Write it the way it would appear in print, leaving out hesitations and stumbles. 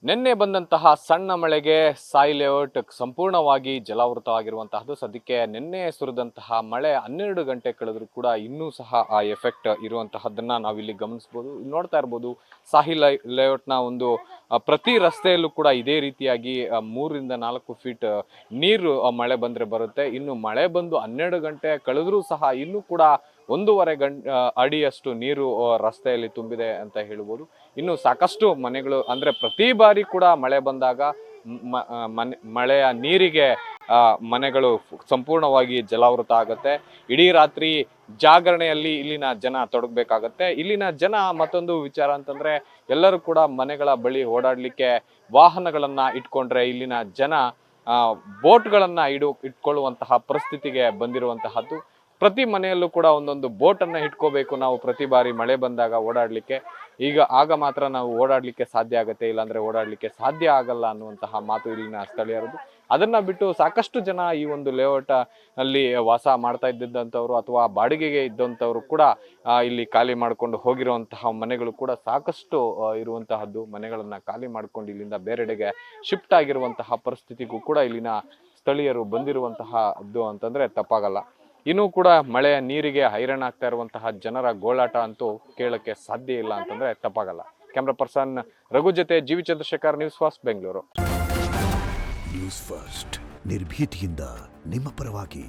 ನಿನ್ನೆ ಬಂದಂತಹ ಸಣ್ಣ ಮಳೆಗೆ ಸಾಯಿ ಲೇಔಟ್ ಸಂಪೂರ್ಣವಾಗಿ ಜಲಾವೃತವಾಗಿರುವಂತಹದ್ದು. ಸದ್ಯಕ್ಕೆ ನಿನ್ನೆ ಸುರಿದಂತಹ ಮಳೆ 12 ಗಂಟೆ ಕಳೆದರೂ ಕೂಡ ಇನ್ನೂ ಸಹ ಆ ಎಫೆಕ್ಟ್ ಇರುವಂತಹದ್ದನ್ನ ನಾವಿಲ್ಲಿ ಗಮನಿಸಬಹುದು. ಇಲ್ಲಿ ನೋಡ್ತಾ ಇರಬಹುದು ಸಾಯಿ ಲೇಔಟ್ನ ಒಂದು ಪ್ರತಿ ರಸ್ತೆಯಲ್ಲೂ ಕೂಡ ಇದೇ ರೀತಿಯಾಗಿ 3 ರಿಂದ 4 ಫೀಟ್ ನೀರು ಮಳೆ ಬಂದ್ರೆ ಬರುತ್ತೆ. ಇನ್ನು ಮಳೆ ಬಂದು 12 ಗಂಟೆ ಕಳೆದರೂ ಸಹ ಇನ್ನೂ ಕೂಡ 1.5 ಅಡಿಯಷ್ಟು ನೀರು ರಸ್ತೆಯಲ್ಲಿ ತುಂಬಿದೆ ಅಂತ ಹೇಳ್ಬೋದು. ಇನ್ನು ಸಾಕಷ್ಟು ಮನೆಗಳು ಅಂದ್ರೆ ಪ್ರತಿ ಬಾರಿ ಕೂಡ ಮಳೆ ಬಂದಾಗ ಮಳೆಯ ನೀರಿಗೆ ಮನೆಗಳು ಸಂಪೂರ್ಣವಾಗಿ ಜಲಾವೃತ ಆಗುತ್ತೆ. ಇಡೀ ರಾತ್ರಿ ಜಾಗರಣೆಯಲ್ಲಿ ಇಲ್ಲಿನ ಜನ ತೊಡಗಬೇಕಾಗತ್ತೆ. ಇಲ್ಲಿನ ಜನ ಮತ್ತೊಂದು ವಿಚಾರ ಅಂತಂದ್ರೆ ಎಲ್ಲರೂ ಕೂಡ ಮನೆಗಳ ಬಳಿ ಓಡಾಡ್ಲಿಕ್ಕೆ ವಾಹನಗಳನ್ನ ಇಟ್ಕೊಂಡ್ರೆ ಇಲ್ಲಿನ ಜನ ಬೋಟ್ಗಳನ್ನ ಇಟ್ಕೊಳ್ಳುವಂತಹ ಪರಿಸ್ಥಿತಿಗೆ ಬಂದಿರುವಂತಹದ್ದು. ಪ್ರತಿ ಮನೆಯಲ್ಲೂ ಕೂಡ ಒಂದೊಂದು ಬೋಟನ್ನು ಇಟ್ಕೋಬೇಕು ನಾವು ಪ್ರತಿ ಬಾರಿ ಮಳೆ ಬಂದಾಗ ಓಡಾಡ್ಲಿಕ್ಕೆ. ಆಗ ಮಾತ್ರ ನಾವು ಓಡಾಡ್ಲಿಕ್ಕೆ ಸಾಧ್ಯ ಆಗುತ್ತೆ, ಇಲ್ಲಾಂದ್ರೆ ಓಡಾಡ್ಲಿಕ್ಕೆ ಸಾಧ್ಯ ಆಗಲ್ಲ ಅನ್ನುವಂತಹ ಮಾತು ಇಲ್ಲಿನ ಸ್ಥಳೀಯರದು. ಅದನ್ನ ಬಿಟ್ಟು ಸಾಕಷ್ಟು ಜನ ಈ ಒಂದು ಲೇಔಟ್ ಅಲ್ಲಿ ವಾಸ ಮಾಡ್ತಾ ಇದ್ದಂಥವ್ರು ಅಥವಾ ಬಾಡಿಗೆಗೆ ಇದ್ದಂಥವ್ರು ಕೂಡ ಇಲ್ಲಿ ಖಾಲಿ ಮಾಡ್ಕೊಂಡು ಹೋಗಿರುವಂತಹ ಮನೆಗಳು ಕೂಡ ಸಾಕಷ್ಟು ಇರುವಂತಹದ್ದು. ಮನೆಗಳನ್ನ ಖಾಲಿ ಮಾಡ್ಕೊಂಡು ಇಲ್ಲಿಂದ ಬೇರೆಡೆಗೆ ಶಿಫ್ಟ್ ಆಗಿರುವಂತಹ ಪರಿಸ್ಥಿತಿಗೂ ಕೂಡ ಇಲ್ಲಿನ ಸ್ಥಳೀಯರು ಬಂದಿರುವಂತಹದ್ದು ಅಂತಂದ್ರೆ ತಪ್ಪಾಗಲ್ಲ. ಇನ್ನೂ ಕೂಡ ಮಳೆಯ ನೀರಿಗೆ ಹೈರಾಣಾಗ್ತಾ ಇರುವಂತಹ ಜನರ ಗೋಳಾಟ ಅಂತೂ ಕೇಳಕ್ಕೆ ಸಾಧ್ಯ ಇಲ್ಲ ಅಂತಂದ್ರೆ ತಪ್ಪಾಗಲ್ಲ. ಕ್ಯಾಮ್ರಾ ಪರ್ಸನ್ ರಘು ಜೊತೆ G V. Chandrashekar, news first, Bengaluru. News first ನಿರ್ಭೀತಿಯಿಂದ ನಿಮ್ಮ ಪರವಾಗಿ.